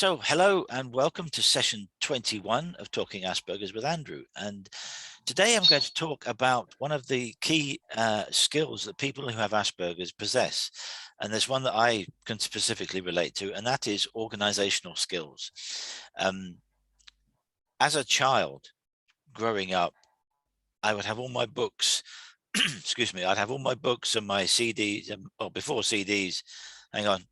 So hello and welcome to session 21 of Talking Asperger's with Andrew. And today I'm going to talk about one of the key skills that people who have Asperger's possess. And there's one that I can specifically relate to, and that is organizational skills. As a child growing up, I would have all my books, excuse me, I'd have all my books and my CDs, or before CDs, hang on,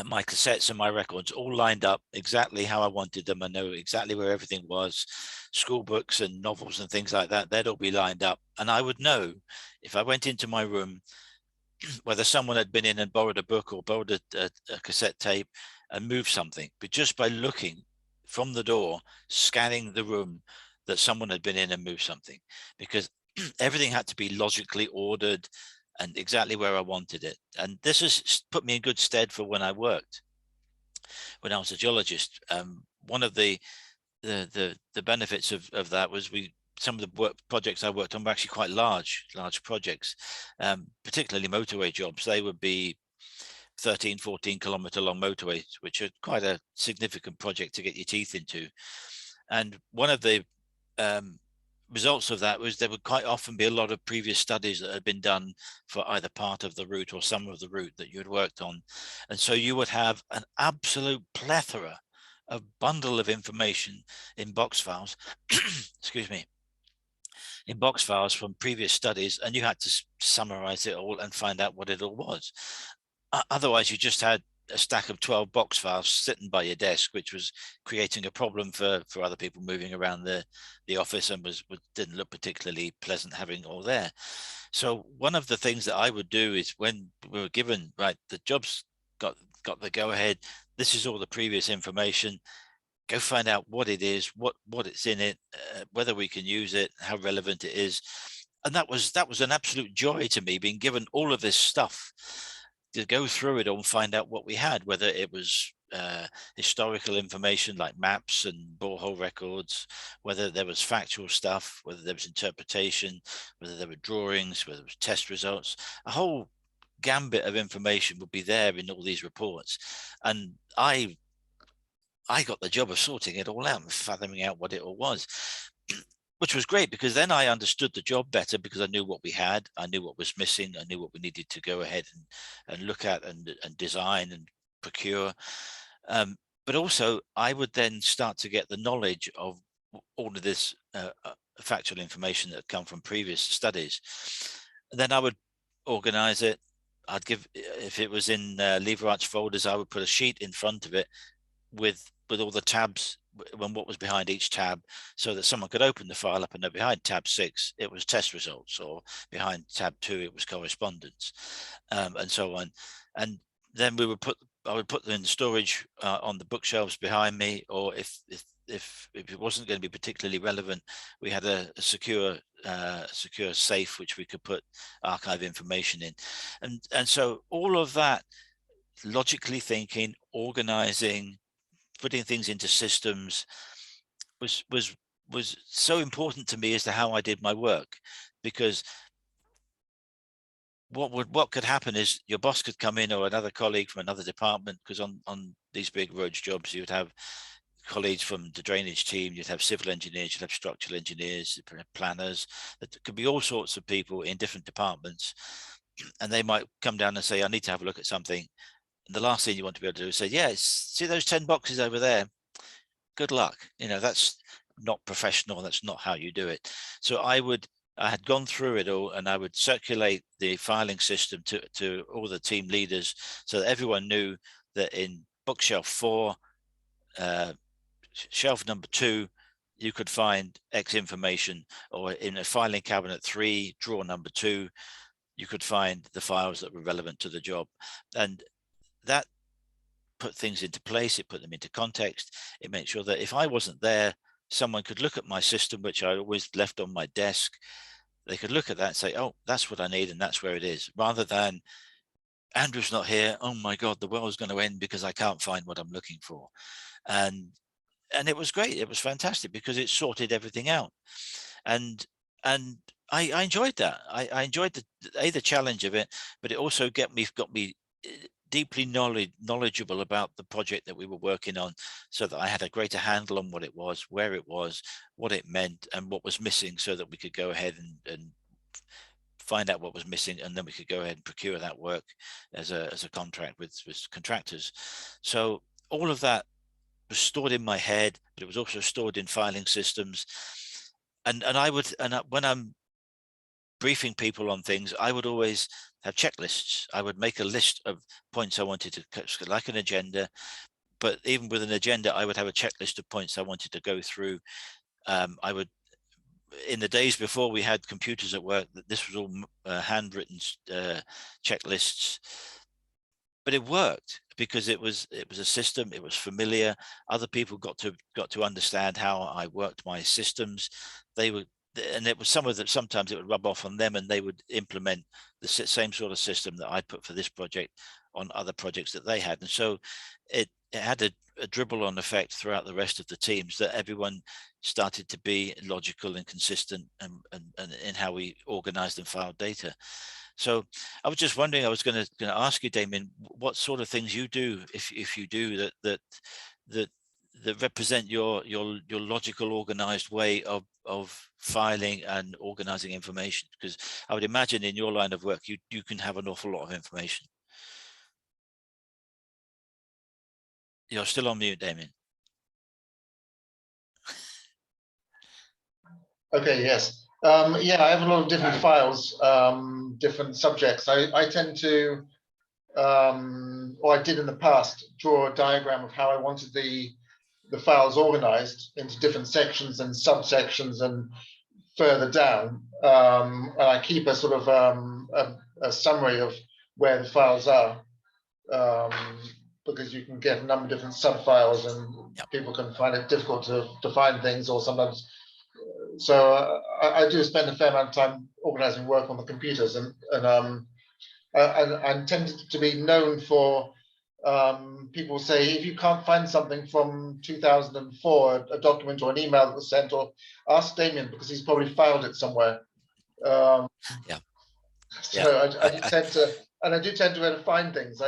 my cassettes and my records all lined up exactly how I wanted them. I know exactly where everything was. School books and novels and things like that, they'd all be lined up. And I would know if I went into my room, whether someone had been in and borrowed a book or borrowed a cassette tape and moved something, but just by looking from the door, scanning the room, that someone had been in and moved something, because everything had to be logically ordered and exactly where I wanted it. And this has put me in good stead for when I worked, when I was a geologist. One of the benefits of that was some of the projects I worked on were actually quite large projects, particularly motorway jobs. They would be 13, 14 kilometer long motorways, which are quite a significant project to get your teeth into. And one of the results of that was there would quite often be a lot of previous studies that had been done for either part of the route or some of the route that you had worked on. And so you would have an absolute plethora, a bundle of information in box files, excuse me, in box files from previous studies, and you had to summarize it all and find out what it all was. Otherwise, you just had a stack of 12 box files sitting by your desk, which was creating a problem for other people moving around the office, and didn't look particularly pleasant having all there. So one of the things that I would do is, when we were given, right, the job's got the go ahead, this is all the previous information, go find out what it is, what it's in it, whether we can use it, how relevant it is. And that was an absolute joy to me, being given all of this stuff, to go through it all and find out what we had, whether it was historical information like maps and borehole records, whether there was factual stuff, whether there was interpretation, whether there were drawings, whether it was test results. A whole gambit of information would be there in all these reports. And I got the job of sorting it all out and fathoming out what it all was, which was great, because then I understood the job better, because I knew what we had, I knew what was missing, I knew what we needed to go ahead and look at and design and procure. But also I would then start to get the knowledge of all of this factual information that had come from previous studies. And then I would organize it. I'd give, if it was in lever arch folders, I would put a sheet in front of it with all the tabs and what was behind each tab, so that someone could open the file up and know behind tab 6 it was test results, or behind tab 2 it was correspondence, and so on. And then I would put them in storage on the bookshelves behind me, or if it wasn't going to be particularly relevant, we had a secure safe which we could put archive information in. And so all of that, logically thinking, organizing, putting things into systems, was so important to me as to how I did my work. Because what could happen is your boss could come in, or another colleague from another department, because on these big roads jobs you would have colleagues from the drainage team, you'd have civil engineers, you'd have structural engineers, planners, that could be all sorts of people in different departments, and they might come down and say, I need to have a look at something. And the last thing you want to be able to do is say, yeah, see those 10 boxes over there, good luck. That's not professional. That's not how you do it. So I had gone through it all, and I would circulate the filing system to all the team leaders, so that everyone knew that in bookshelf 4, shelf number 2, you could find X information, or in a filing cabinet 3, drawer number 2, you could find the files that were relevant to the job. And that put things into place, it put them into context, it made sure that if I wasn't there, someone could look at my system, which I always left on my desk. They could look at that and say, oh, that's what I need, and that's where it is, rather than, Andrew's not here, oh my God, the world's going to end because I can't find what I'm looking for. And it was great, it was fantastic, because it sorted everything out. And I enjoyed that. I enjoyed the challenge of it, but it also got me deeply knowledgeable about the project that we were working on, so that I had a greater handle on what it was, where it was, what it meant, and what was missing, so that we could go ahead and find out what was missing, and then we could go ahead and procure that work as a contract with contractors. So all of that was stored in my head, but it was also stored in filing systems. And when I'm briefing people on things, I would always have checklists. I would make a list of points I wanted to, like an agenda, but even with an agenda, I would have a checklist of points I wanted to go through. I would, in the days before we had computers at work, this was all handwritten checklists, but it worked because it was a system. It was familiar. Other people got to understand how I worked my systems. They would, and it was sometimes it would rub off on them, and they would implement the same sort of system that I put for this project on other projects that they had. And so it had a dribble-on effect throughout the rest of the teams, that everyone started to be logical and consistent and in how we organized and filed data. So I was just wondering, I was going to ask you, Damien, what sort of things you do, if you do, that represent your logical, organized way of filing and organizing information. Because I would imagine in your line of work, you can have an awful lot of information. You're still on mute, Damien. Okay, yes. Yeah, I have a lot of different files, different subjects. I tend to, or I did in the past, draw a diagram of how I wanted the files organized into different sections and subsections and further down. And I keep a sort of a summary of where the files are, because you can get a number of different sub-files, and people can find it difficult to find things, or sometimes. So I do spend a fair amount of time organizing work on the computers, and tend to be known for, people say, if you can't find something from 2004, a document or an email that was sent, or ask Damien, because he's probably filed it somewhere. Yeah. So I do tend to, and I do tend to be able to find things.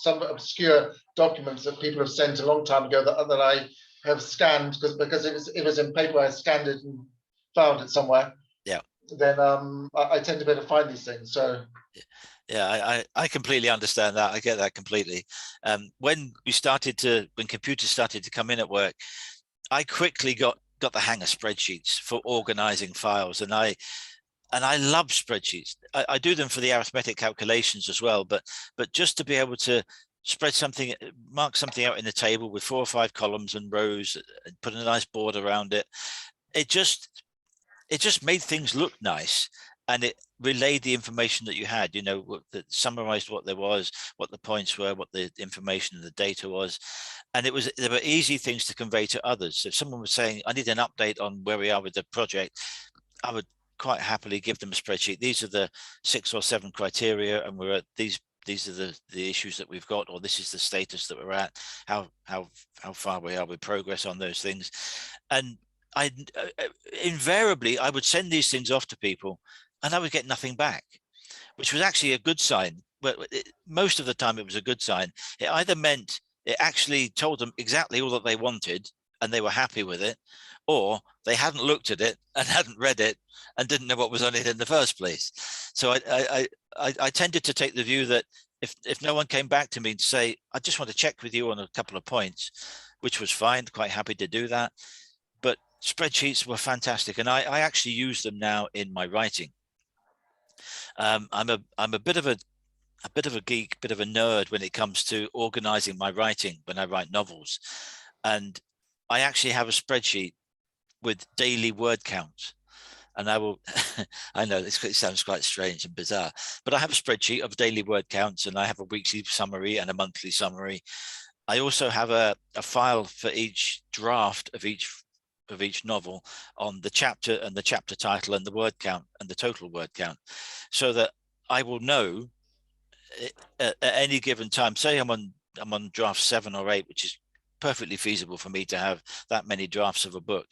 Some obscure documents that people have sent a long time ago that I have scanned, because it was in paper, I scanned it and found it somewhere. Yeah. Then I tend to be able to find these things. So yeah, I completely understand that. I get that completely. When computers started to come in at work, I quickly got the hang of spreadsheets for organizing files, and I love spreadsheets. I do them for the arithmetic calculations as well, but just to be able to mark something out in the table with 4 or 5 columns and rows, and put a nice board around it, it just made things look nice, and it relayed the information that you had, that summarized what there was, what the points were, what the information and the data was. And there were easy things to convey to others. So if someone was saying, I need an update on where we are with the project, I would quite happily give them a spreadsheet. These are the 6 or 7 criteria, and we're at these are the issues that we've got, or this is the status that we're at, how far we are with progress on those things. And invariably I would send these things off to people, and I would get nothing back, which was actually a good sign. But most of the time it was a good sign. It either meant it actually told them exactly all that they wanted and they were happy with it, or they hadn't looked at it and hadn't read it and didn't know what was on it in the first place. So I tended to take the view that if no one came back to me to say, I just want to check with you on a couple of points, which was fine, quite happy to do that. But spreadsheets were fantastic, and I actually use them now in my writing. I'm a bit of a geek, bit of a nerd when it comes to organizing my writing when I write novels. And I actually have a spreadsheet with daily word counts. And I will, I know it sounds quite strange and bizarre, but I have a spreadsheet of daily word counts, and I have a weekly summary and a monthly summary. I also have a file for each draft of each novel on the chapter and the chapter title and the word count and the total word count, so that I will know at any given time. Say I'm on draft 7 or 8, which is perfectly feasible for me to have that many drafts of a book.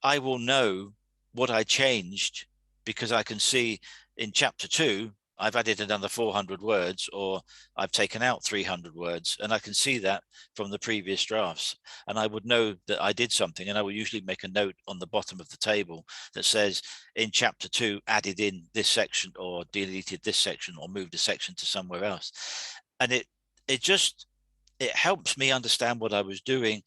I will know what I changed, because I can see in chapter 2 I've added another 400 words, or I've taken out 300 words, and I can see that from the previous drafts. And I would know that I did something, and I will usually make a note on the bottom of the table that says in chapter 2, added in this section, or deleted this section, or moved a section to somewhere else. And it helps me understand what I was doing,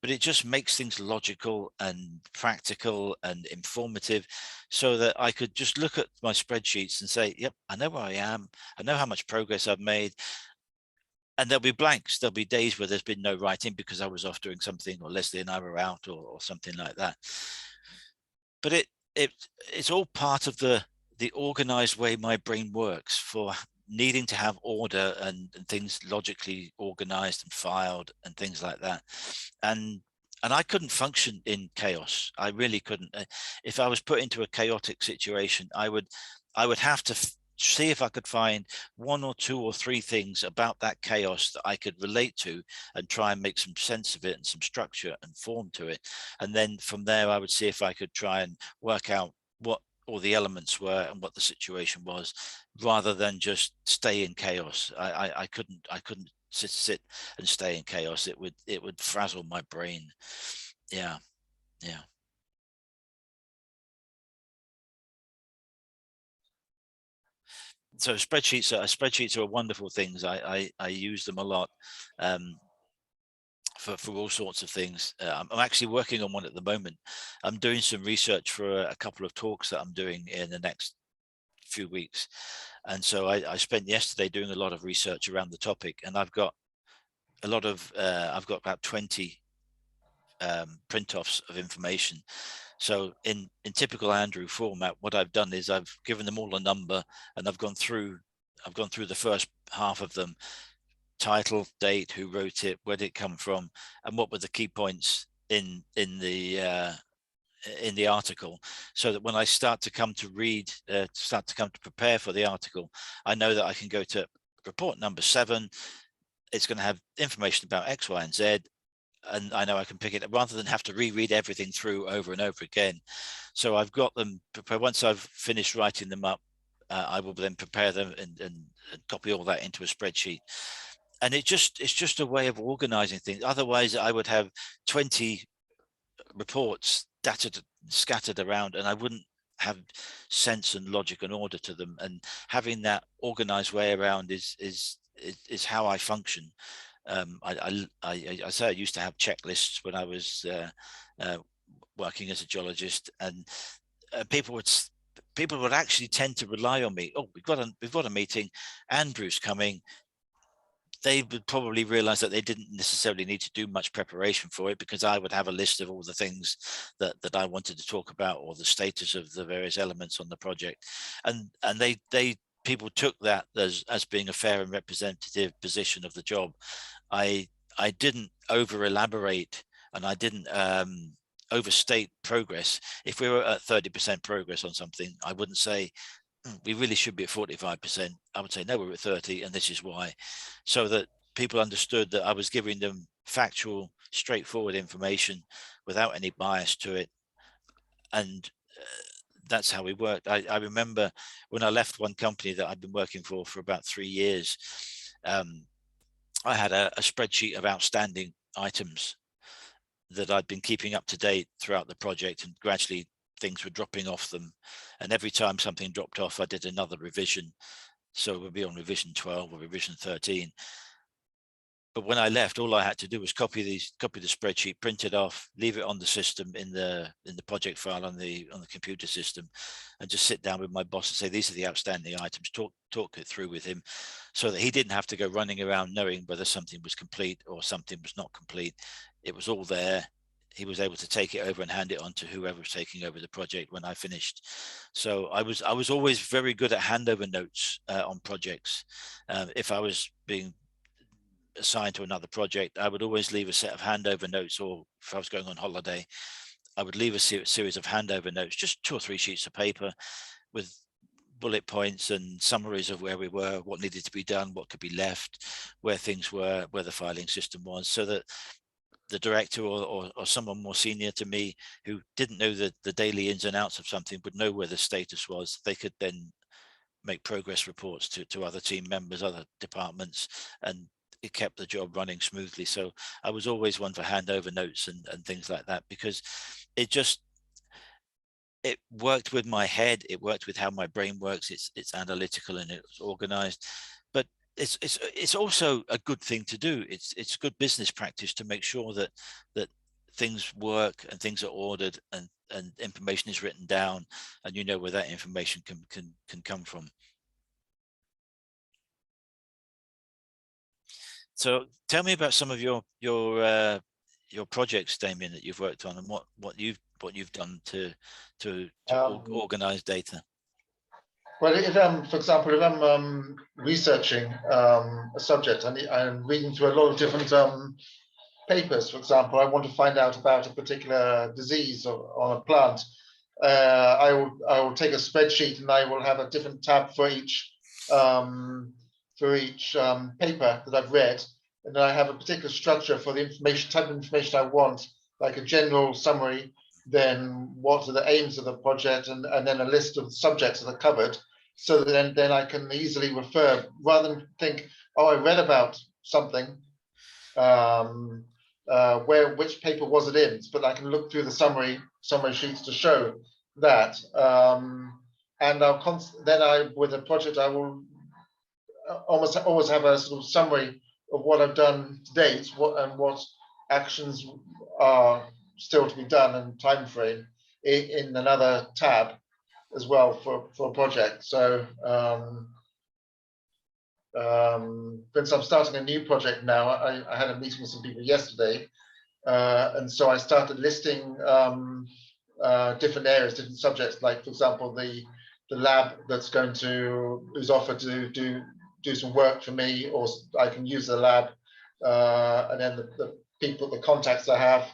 but it just makes things logical and practical and informative, so that I could just look at my spreadsheets and say, yep, I know where I am. I know how much progress I've made. And there'll be blanks. There'll be days where there's been no writing because I was off doing something, or Leslie and I were out, or something like that. But it's all part of the organized way my brain works, for needing to have order and things logically organized and filed and things like that. And I couldn't function in chaos. I really couldn't. If I was put into a chaotic situation, I would have to see if I could find one or two or three things about that chaos that I could relate to, and try and make some sense of it and some structure and form to it. And then from there, I would see if I could try and work out what all the elements were and what the situation was, rather than just stay in chaos. I couldn't sit and stay in chaos. It would frazzle my brain. Yeah, yeah. So spreadsheets are wonderful things. I use them a lot. For all sorts of things. I'm actually working on one at the moment. I'm doing some research for a couple of talks that I'm doing in the next few weeks. And so I spent yesterday doing a lot of research around the topic, and I've got I've got about 20 print-offs of information. So in typical Andrew format, what I've done is I've given them all a number, and I've gone through the first half of them: title, date, who wrote it, where did it come from, and what were the key points in the article, so that when I start to come to prepare for the article, I know that I can go to report number 7. It's going to have information about X, Y, and Z, and I know I can pick it up rather than have to reread everything through over and over again. So I've got them prepared. Once I've finished writing them up, I will then prepare them and copy all that into a spreadsheet. And it's just a way of organizing things. Otherwise, I would have 20 reports scattered around, and I wouldn't have sense and logic and order to them. And having that organized way around is how I function. I say I used to have checklists when I was working as a geologist, and people would actually tend to rely on me. Oh, we've got a meeting. Andrew's coming. They would probably realize that they didn't necessarily need to do much preparation for it, because I would have a list of all the things that I wanted to talk about, or the status of the various elements on the project. And people took that as being a fair and representative position of the job. I didn't over elaborate, and I didn't overstate progress. If we were at 30% progress on something, I wouldn't say we really should be at 45%. I would say, no, we're at 30, and this is why. So that people understood that I was giving them factual, straightforward information without any bias to it. And that's how we worked. I remember when I left one company that I'd been working for about 3 years, I had a spreadsheet of outstanding items that I'd been keeping up to date throughout the project, and gradually things were dropping off them. And every time something dropped off, I did another revision. So it would be on revision 12 or revision 13. But when I left, all I had to do was copy the spreadsheet, print it off, leave it on the system in the project file on the computer system, and just sit down with my boss and say, these are the outstanding items. Talk it through with him, so that he didn't have to go running around knowing whether something was complete or something was not complete. It was all there. He was able to take it over and hand it on to whoever was taking over the project when I finished. So I was always very good at handover notes on projects. If I was being assigned to another project, I would always leave a set of handover notes, or if I was going on holiday, I would leave a series of handover notes, just 2 or 3 sheets of paper with bullet points and summaries of where we were, what needed to be done, what could be left, where things were, where the filing system was, so that the director or someone more senior to me, who didn't know the daily ins and outs of something, would know where the status was. They could then make progress reports to other team members, other departments, and it kept the job running smoothly. So I was always one for handover notes and things like that, because it worked with my head, it worked with how my brain works. It's analytical and it's organized, but it's also a good thing to do. It's good business practice to make sure that things work and things are ordered and information is written down, and you know where that information can come from. So tell me about some of your projects, Damien, that you've worked on, and what you've done to organize data. Well, if for example, if I'm researching a subject, I'm reading through a lot of different papers. For example, I want to find out about a particular disease on a plant. I will take a spreadsheet and I will have a different tab for each paper that I've read, and then I have a particular structure for the information, type of information I want, like a general summary, then what are the aims of the project, and then a list of subjects that are covered, so that then I can easily refer, rather than think, oh, I read about something, which paper was it in, but I can look through the summary sheets to show that. And with a project, I will almost always have a sort of summary of what I've done to date, what actions are still to be done, and time frame in another tab as well for a project. So for instance, I'm starting a new project now. I had a meeting with some people yesterday, and so I started listing different areas, different subjects, like for example the lab who's offered to do some work for me, or I can use the lab, and then the contacts I have,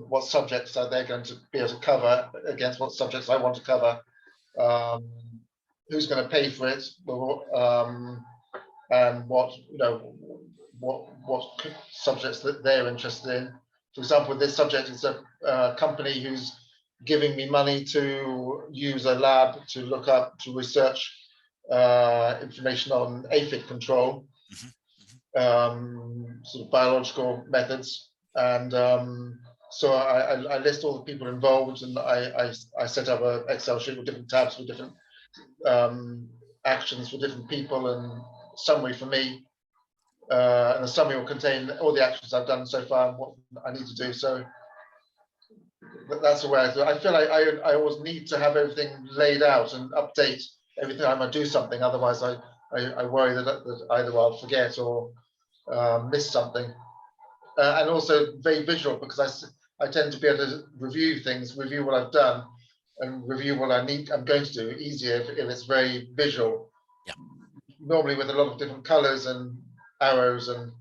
what subjects are they going to be able to cover against what subjects I want to cover, who's going to pay for it, and what subjects that they're interested in. For example, this subject is a company who's giving me money to use a lab to research information on aphid control, sort of biological methods, and so I list all the people involved, and I set up an Excel sheet with different tabs with different actions for different people, and summary for me, and the summary will contain all the actions I've done so far and what I need to do. So that's the way I do it. I feel like I always need to have everything laid out and update every time I do something. Otherwise, I worry that either I'll forget or miss something. And also very visual, because I tend to be able to review what I've done, and review what I'm going to do easier if it's very visual. Yeah. Normally with a lot of different colors and arrows and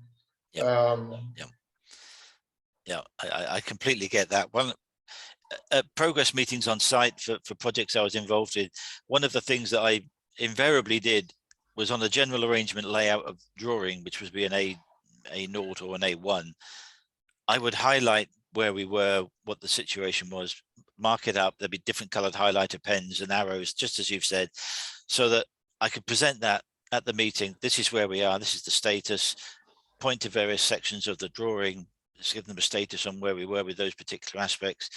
I completely get that. One progress meetings on site for projects I was involved in, one of the things that I invariably did was on the general arrangement layout of drawing, which would be an A0 or an A1. I would highlight where we were, what the situation was, mark it up. There'd be different colored highlighter pens and arrows, just as you've said, so that I could present that at the meeting. This is where we are. This is the status. Point to various sections of the drawing. Just give them a status on where we were with those particular aspects.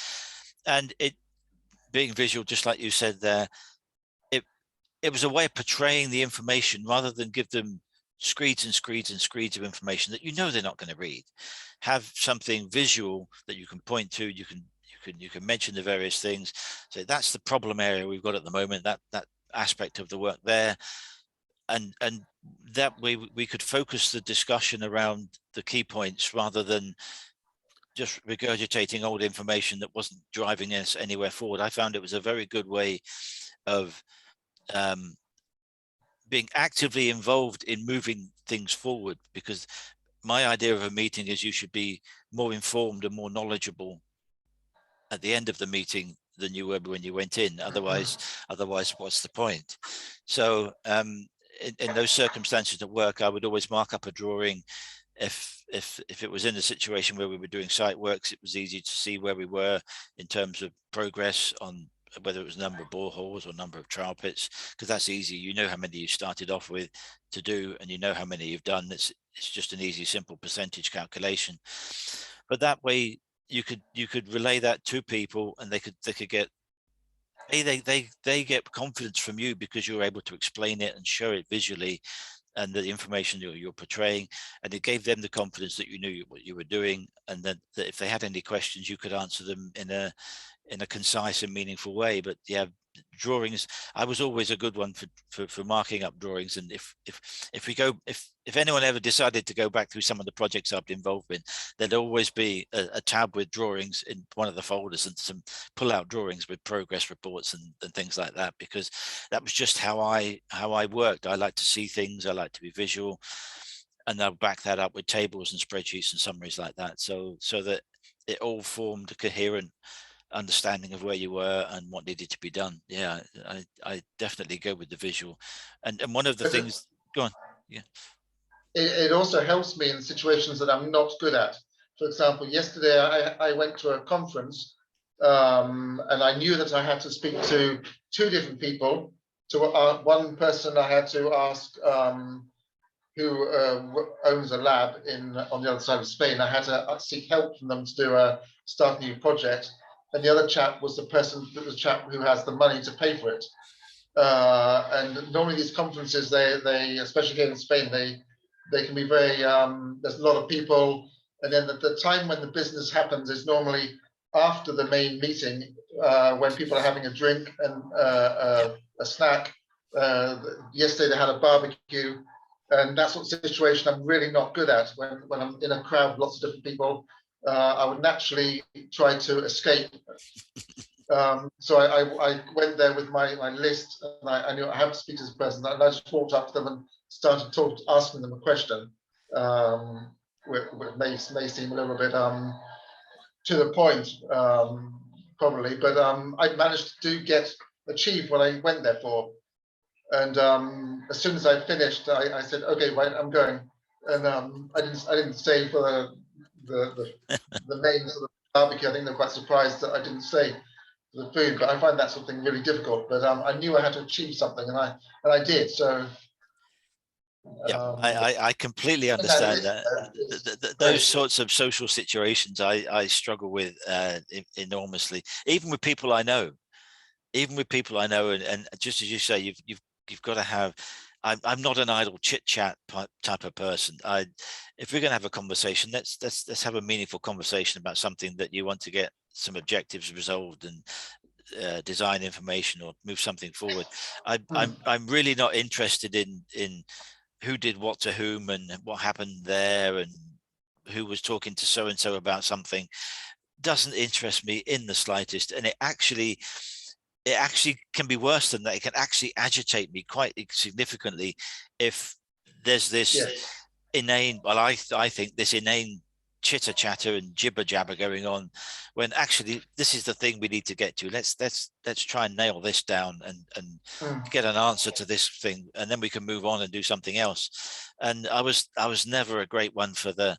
And it being visual, just like you said there, it was a way of portraying the information rather than give them screeds and screeds and screeds of information that they're not going to read. Have something visual that you can point to. You can mention the various things. So that's the problem area we've got at the moment. That aspect of the work there, and that way we could focus the discussion around the key points rather than just regurgitating old information that wasn't driving us anywhere forward. I found it was a very good way of being actively involved in moving things forward, because my idea of a meeting is you should be more informed and more knowledgeable at the end of the meeting than you were when you went in. Otherwise what's the point? So in those circumstances at work, I would always mark up a drawing. If it was in a situation where we were doing site works, it was easy to see where we were in terms of progress on whether it was number of boreholes or number of trial pits, because that's easy. You know how many you started off with to do, and you know how many you've done. It's just an easy, simple percentage calculation. But that way you could relay that to people, and they could get they get confidence from you because you're able to explain it and show it visually, and the information you're portraying, and it gave them the confidence that you knew what you were doing, and that if they had any questions, you could answer them in a concise and meaningful way. But yeah, drawings, I was always a good one for marking up drawings. And if anyone ever decided to go back through some of the projects I've been involved in, there'd always be a tab with drawings in one of the folders, and some pull out drawings with progress reports and things like that, because that was just how I worked. I like to see things, I like to be visual, and I'll back that up with tables and spreadsheets and summaries like that, so that it all formed a coherent understanding of where you were and what needed to be done. Yeah, I definitely go with the visual. And one of the things, go on. Yeah. It also helps me in situations that I'm not good at. For example, yesterday I went to a conference, and I knew that I had to speak to two different people. To one person I had to ask, who owns a lab on the other side of Spain. I had to seek help from them to start a new project. And the other chap was the chap who has the money to pay for it. And normally these conferences, they especially here in Spain, they can be very, there's a lot of people. And then the time when the business happens is normally after the main meeting, when people are having a drink and a snack. Yesterday they had a barbecue. And that sort of situation I'm really not good at. When I'm in a crowd with lots of different people, I would naturally try to escape. So I went there with my list, and I knew I have to speak to this person, and I just walked up to them and started asking them a question, which may seem a little bit to the point, probably, but I managed to achieve what I went there for. And as soon as I finished, I said, "Okay, right, I'm going." And I didn't stay for the main sort of barbecue. I think they're quite surprised that I didn't stay for the food. But I find that sort of thing really difficult. But I knew I had to achieve something, and I did. So Yeah, I completely understand that. Those sorts of social situations I struggle with enormously, even with people I know. And just as you say, you've got to have. I'm not an idle chit chat type of person. If we're going to have a conversation, let's have a meaningful conversation about something that you want to get some objectives resolved and design information or move something forward. I'm really not interested in who did what to whom and what happened there and who was talking to so and so about something. Doesn't interest me in the slightest, and it actually can be worse than that. It can actually agitate me quite significantly if there's this inane, well, I think this inane chitter chatter and jibber jabber going on, when actually this is the thing we need to get to. Let's try and nail this down and get an answer to this thing, and then we can move on and do something else. And I was never a great one for the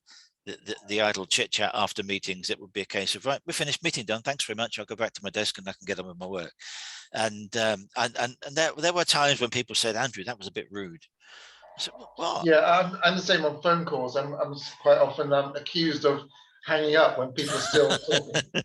idle chit chat after meetings. It would be a case of, right, we're finished, meeting done, thanks very much, I'll go back to my desk and I can get on with my work. And there were times when people said, Andrew, that was a bit rude. I said, what? Yeah, I'm the same on phone calls. I'm quite often accused of hanging up when people are still talking.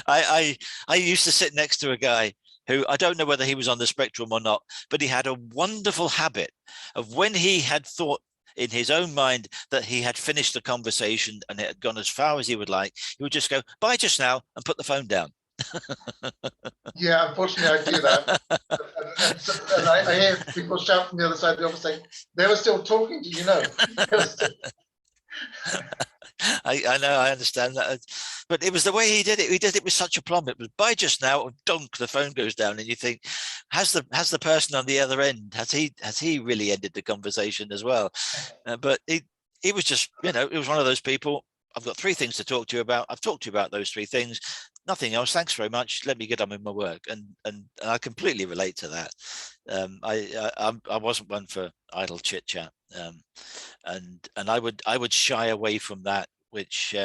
I used to sit next to a guy who, I don't know whether he was on the spectrum or not, but he had a wonderful habit of, when he had thought in his own mind that he had finished the conversation and it had gone as far as he would like, he would just go, bye just now, and put the phone down. Yeah, unfortunately I do that. And I hear people shout from the other side of the office saying, they were still talking, do you know? I know, I understand that, but it was the way he did it. He did it with such aplomb. It was bye just now, dunk, the phone goes down, and you think, has the person on the other end, has he really ended the conversation as well? But he was just, it was one of those people. I've got 3 things to talk to you about. I've talked to you about those 3 things. Nothing else. Thanks very much. Let me get on with my work. And I completely relate to that. I wasn't one for idle chit chat. And I would shy away from that, which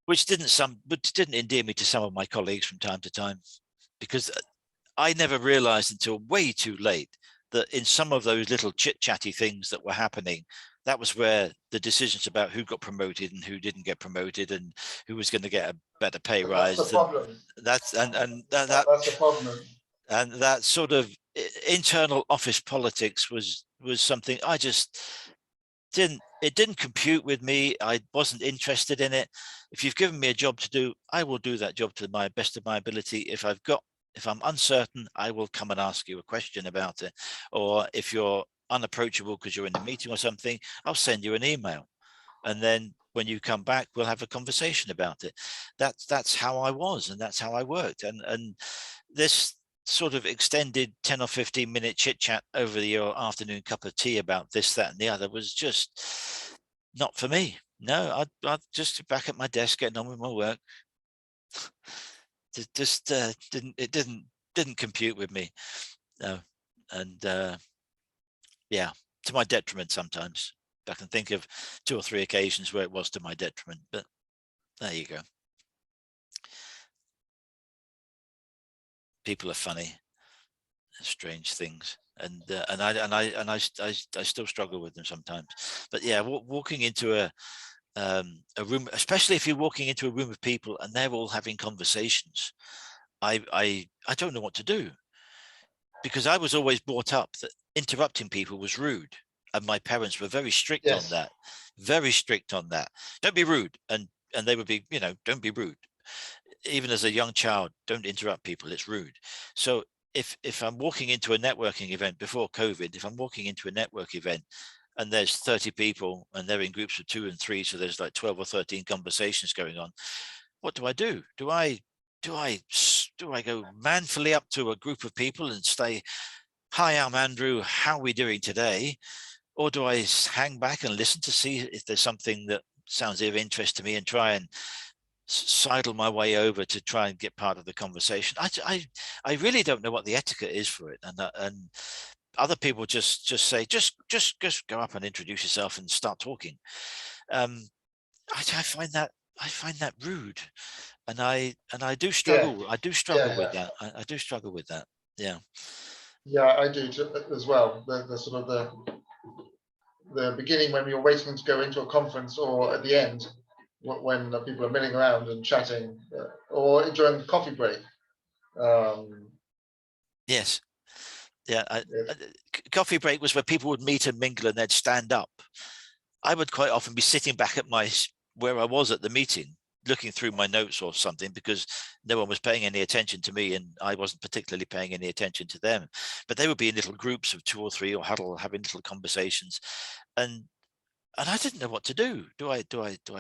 which didn't endear me to some of my colleagues from time to time, because I never realized until way too late that in some of those little chit-chatty things that were happening, that was where the decisions about who got promoted and who didn't get promoted and who was going to get a better pay But that's the rise. And problem. that That's the problem. and that sort of internal office politics was something I just didn't compute with me. I wasn't interested in it. If you've given me a job to do, I will do that job to my best of my ability. If I'm uncertain, I will come and ask you a question about it. Or if you're unapproachable because you're in a meeting or something, I'll send you an email. And then when you come back, we'll have a conversation about it. That's how I was, and that's how I worked. And this sort of extended 10 or 15-minute chit chat over your afternoon cup of tea about this, that, and the other was just not for me. No, I'd just be back at my desk getting on with my work. It just didn't compute with me. No, and yeah, to my detriment sometimes. I can think of 2 or 3 occasions where it was to my detriment, but there you go. People are funny, strange things, and I still struggle with them sometimes. But yeah, walking into a room, especially if you're walking into a room of people and they're all having conversations, I don't know what to do, because I was always brought up that interrupting people was rude, and my parents were very strict on Yes. that. Very strict on that. Don't be rude, and they would be, don't be rude. Even as a young child, don't interrupt people, it's rude. So if I'm walking into a networking event before COVID, if I'm walking into a network event and there's 30 people and they're in groups of 2 and 3, so there's like 12 or 13 conversations going on, what do I do? Do I go manfully up to a group of people and say, hi, I'm Andrew, how are we doing today? Or do I hang back and listen to see if there's something that sounds of interest to me and try and sidle my way over to try and get part of the conversation? I really don't know what the etiquette is for it, and other people just say just go up and introduce yourself and start talking. I find that rude, and I do Yeah. struggle. I do struggle Yeah. with that. I do struggle with that. Yeah. Yeah, I do too, as well. The sort of the beginning when you're waiting to go into a conference, or at the end when people are milling around and chatting, or during the coffee break. Yes. Yeah. Yes. Coffee break was where people would meet and mingle and they'd stand up. I would quite often be sitting back at where I was at the meeting, looking through my notes or something, because no one was paying any attention to me and I wasn't particularly paying any attention to them. But they would be in little groups of 2 or 3 or huddle, having little conversations, and I didn't know what to do. Do I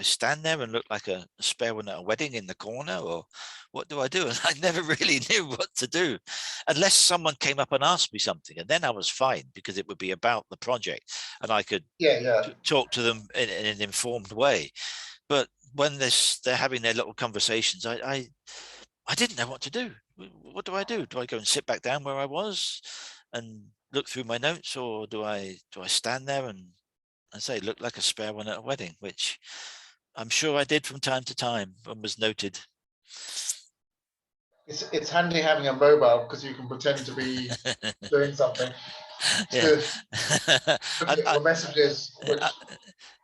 stand there and look like a spare one at a wedding in the corner, or what do I do? And I never really knew what to do, unless someone came up and asked me something, and then I was fine because it would be about the project and I could Yeah. talk to them in an informed way. But when they're having their little conversations, I didn't know what to do. What do I do? Do I go and sit back down where I was and look through my notes, or do I stand there and say look like a spare one at a wedding, which I'm sure I did from time to time and was noted. It's handy having a mobile because you can pretend to be doing something. Yeah. Looking at your messages, which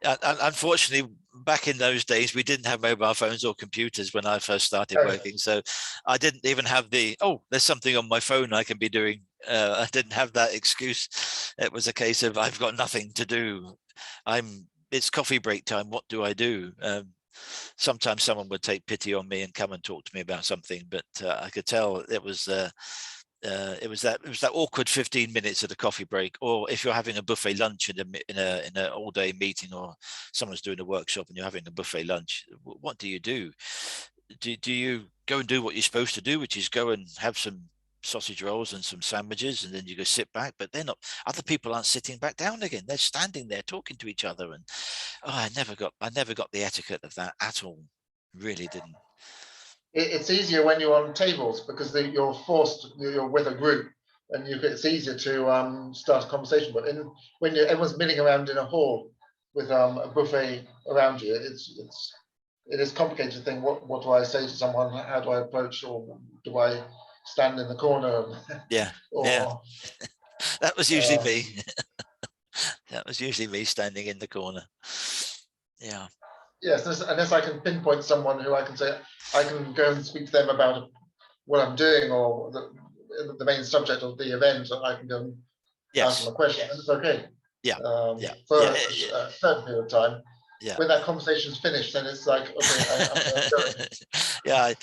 Unfortunately, back in those days, we didn't have mobile phones or computers when I first started working. So I didn't even have there's something on my phone I can be doing. I didn't have that excuse. It was a case of I've got nothing to do. It's coffee break time. What do I do? Sometimes someone would take pity on me and come and talk to me about something, but I could tell it was that awkward 15 minutes at a coffee break, or if you're having a buffet lunch in a all day meeting, or someone's doing a workshop and you're having a buffet lunch. What do you do? Do you go and do what you're supposed to do, which is go and have some sausage rolls and some sandwiches, and then you go sit back? But they're not. Other people aren't sitting back down again. They're standing there talking to each other, and I never got the etiquette of that at all. Really didn't. it's easier when you're on tables because you're with a group, and it's easier to start a conversation. But when everyone's milling around in a hall with a buffet around you, it's it is complicated thing. What do I say to someone? How do I approach, or do I stand in the corner? Yeah, yeah. Or That was usually um, me. That was usually me standing in the corner. Yeah. yes, unless I can pinpoint someone who I can say I can go and speak to them about what I'm doing, or the main subject of the event, I can go and ask them Yes. a question, and it's okay. Yeah. Yeah. For Yeah. a certain period of time. Yeah. When that conversation's finished, then it's like, okay, I'm going. Yeah.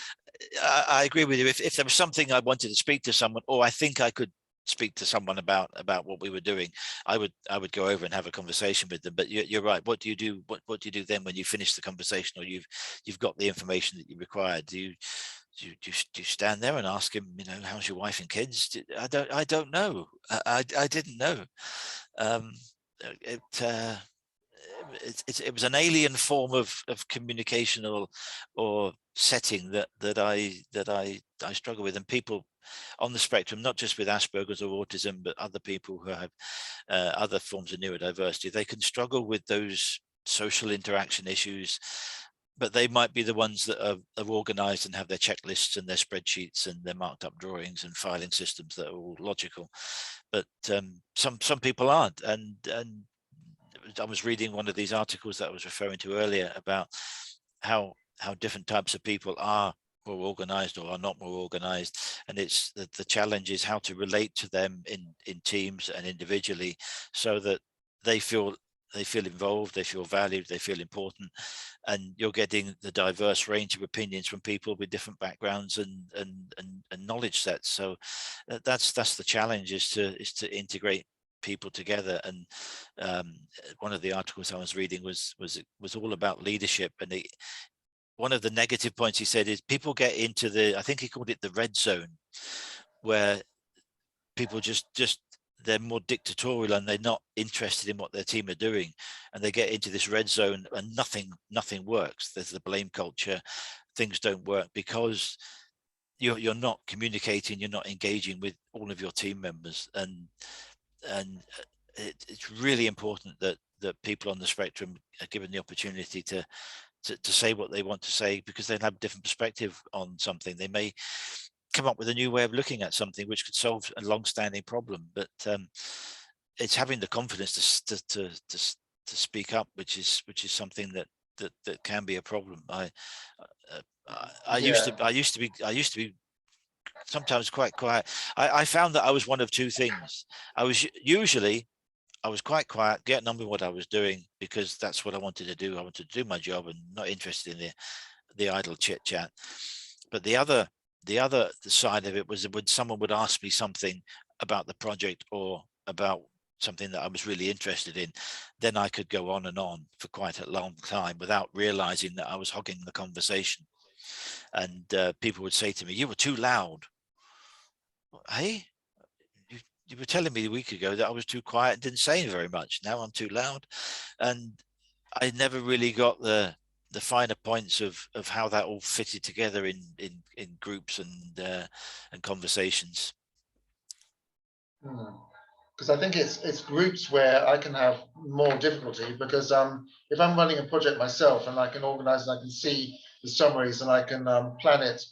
I agree with you. If there was something I wanted to speak to someone, or I think I could speak to someone about what we were doing, I would go over and have a conversation with them. But you're right. What do you do? What do you do then when you finish the conversation, or you've got the information that you require? Do you stand there and ask him, how's your wife and kids? I don't know. I didn't know. Um, it it was an alien form of communication or setting that I struggle with. And people on the spectrum, not just with Asperger's or autism, but other people who have other forms of neurodiversity, they can struggle with those social interaction issues, but they might be the ones that are organized and have their checklists and their spreadsheets and their marked up drawings and filing systems that are all logical. But some people aren't, and I was reading one of these articles that I was referring to earlier about how different types of people are more organized or are not more organized, and it's the challenge is how to relate to them in teams and individually, so that they feel involved, they feel valued, they feel important, and you're getting the diverse range of opinions from people with different backgrounds and knowledge sets. So that's the challenge, is to integrate people together. And one of the articles I was reading was all about leadership, and one of the negative points he said is people get into I think he called it the red zone, where people just they're more dictatorial and they're not interested in what their team are doing, and they get into this red zone and nothing works. There's the blame culture. Things don't work because you're not communicating, you're not engaging with all of your team members, and it's really important that people on the spectrum are given the opportunity to say what they want to say, because they'll have a different perspective on something. They may come up with a new way of looking at something which could solve a long-standing problem, but it's having the confidence to speak up, which is something that can be a problem. I used Yeah. to be sometimes quite quiet. I found that I was one of two things. I was quite quiet, getting on with what I was doing, because that's what I wanted to do. I wanted to do my job and not interested in the idle chit chat. But the other side of it was when someone would ask me something about the project or about something that I was really interested in, then I could go on and on for quite a long time without realizing that I was hogging the conversation. And people would say to me, "You were too loud." Hey, you were telling me a week ago that I was too quiet and didn't say very much. Now I'm too loud. And I never really got the finer points of how that all fitted together in groups and conversations. Because I think it's groups where I can have more difficulty, because if I'm running a project myself and I can organize and I can see the summaries and I can plan it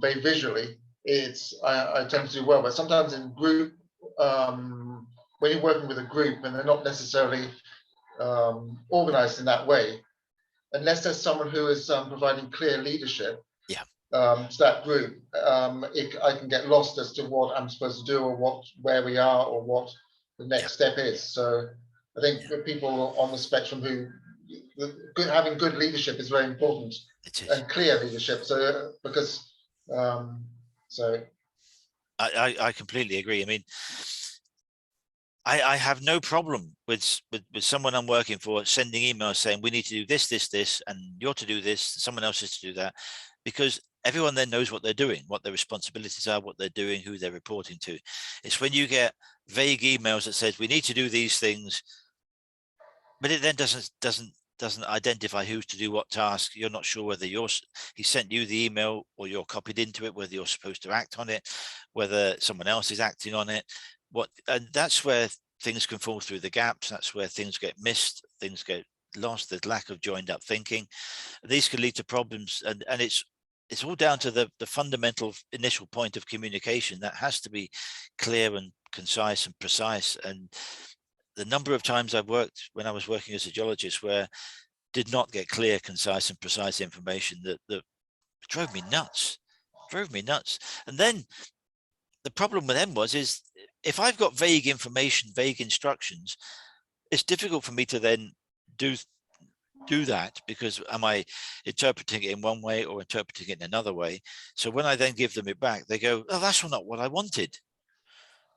very visually, I tend to do well. But sometimes in group, when you're working with a group and they're not necessarily organized in that way, unless there's someone who is providing clear leadership Yeah, to that group, I can get lost as to what I'm supposed to do, or where we are, or what the yeah, next step is. So I think yeah. the people on the spectrum who having good leadership is very important, It is. and clear leadership. So because so I completely agree. I mean, I have no problem with someone I'm working for sending emails saying we need to do this, and you're to do this, someone else is to do that, because everyone then knows what they're doing, what their responsibilities are, what they're doing, who they're reporting to. It's when you get vague emails that says we need to do these things, but it then doesn't identify who's to do what task. You're not sure whether he sent you the email or you're copied into it, whether you're supposed to act on it, whether someone else is acting on it. And that's where things can fall through the gaps. That's where things get missed. Things lost, there's lack of joined up thinking. These can lead to problems, and it's all down to the fundamental initial point of communication that has to be clear and concise and precise. And the number of times I've worked when I was working as a geologist where did not get clear, concise and precise information that drove me nuts, And then the problem with them is if I've got vague information, vague instructions, it's difficult for me to then do that, because am I interpreting it in one way or interpreting it in another way? So when I then give them it back, they go, oh, that's not what I wanted.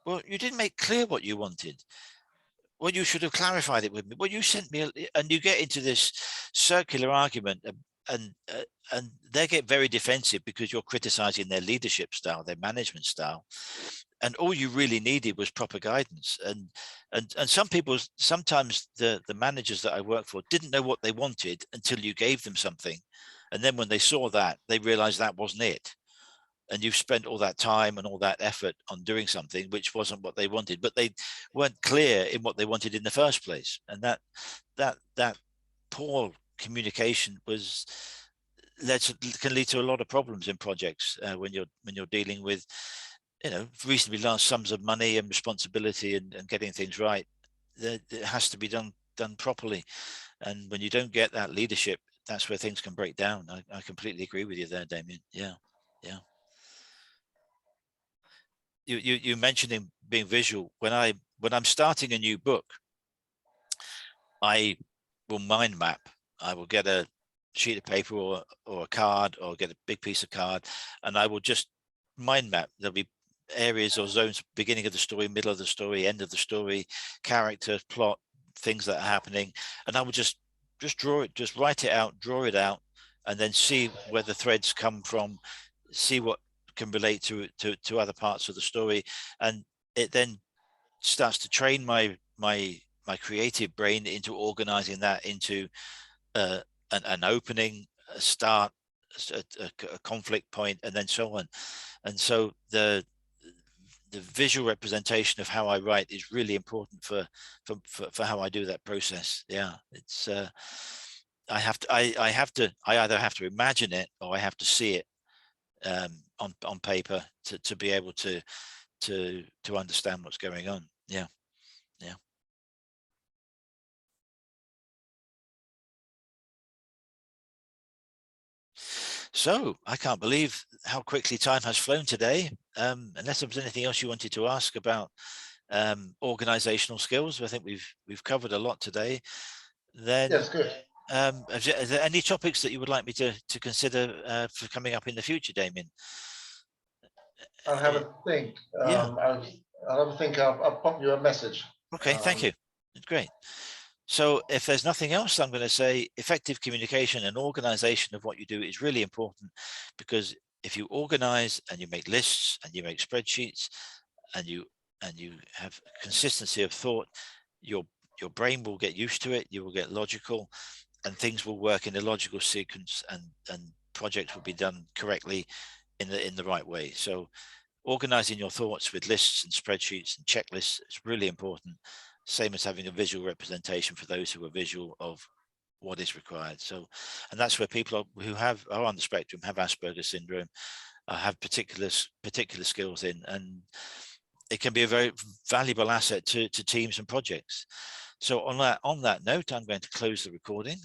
Well, you didn't make clear what you wanted. Well, you should have clarified it with me. Well, you sent me, and you get into this circular argument, and they get very defensive because you're criticizing their leadership style, their management style, and all you really needed was proper guidance. And some people, sometimes the managers that I work for didn't know what they wanted until you gave them something, and then when they saw that, they realized that wasn't it. And you've spent all that time and all that effort on doing something which wasn't what they wanted, but they weren't clear in what they wanted in the first place. And that poor communication can lead to a lot of problems in projects when you're dealing with reasonably large sums of money and responsibility and getting things right. It has to be done properly. And when you don't get that leadership, that's where things can break down. I completely agree with you there, Damien. Yeah. You mentioning being visual. When I'm starting a new book, I will mind map. I will get a sheet of paper or a card, or get a big piece of card, and I will just mind map. There'll be areas or zones, beginning of the story, middle of the story, end of the story, character, plot, things that are happening, and I will just draw it, just write it out, draw it out, and then see where the threads come from, see what can relate to other parts of the story, and it then starts to train my creative brain into organizing that into an opening, a start, a conflict point, and then so on. And so the visual representation of how I write is really important for how I do that process. Yeah, it's I either have to imagine it or I have to see it on paper to be able to understand what's going on. Yeah. So I can't believe how quickly time has flown today. Unless there was anything else you wanted to ask about organizational skills, I think we've covered a lot today. Then yes, good. Is there any topics that you would like me to consider for coming up in the future, Damien? I'll have a think. Yeah. I'll have a think. I'll pop you a message. Okay, thank you. It's great. So if there's nothing else, I'm going to say effective communication and organization of what you do is really important, because if you organize and you make lists and you make spreadsheets and you have consistency of thought, your brain will get used to it, you will get logical, and things will work in a logical sequence, and projects will be done correctly in the right way. So organizing your thoughts with lists and spreadsheets and checklists is really important. Same as having a visual representation for those who are visual of what is required. So, and that's where people who are on the spectrum, have Asperger syndrome, have particular skills in, and it can be a very valuable asset to teams and projects. So on that note, I'm going to close the recording.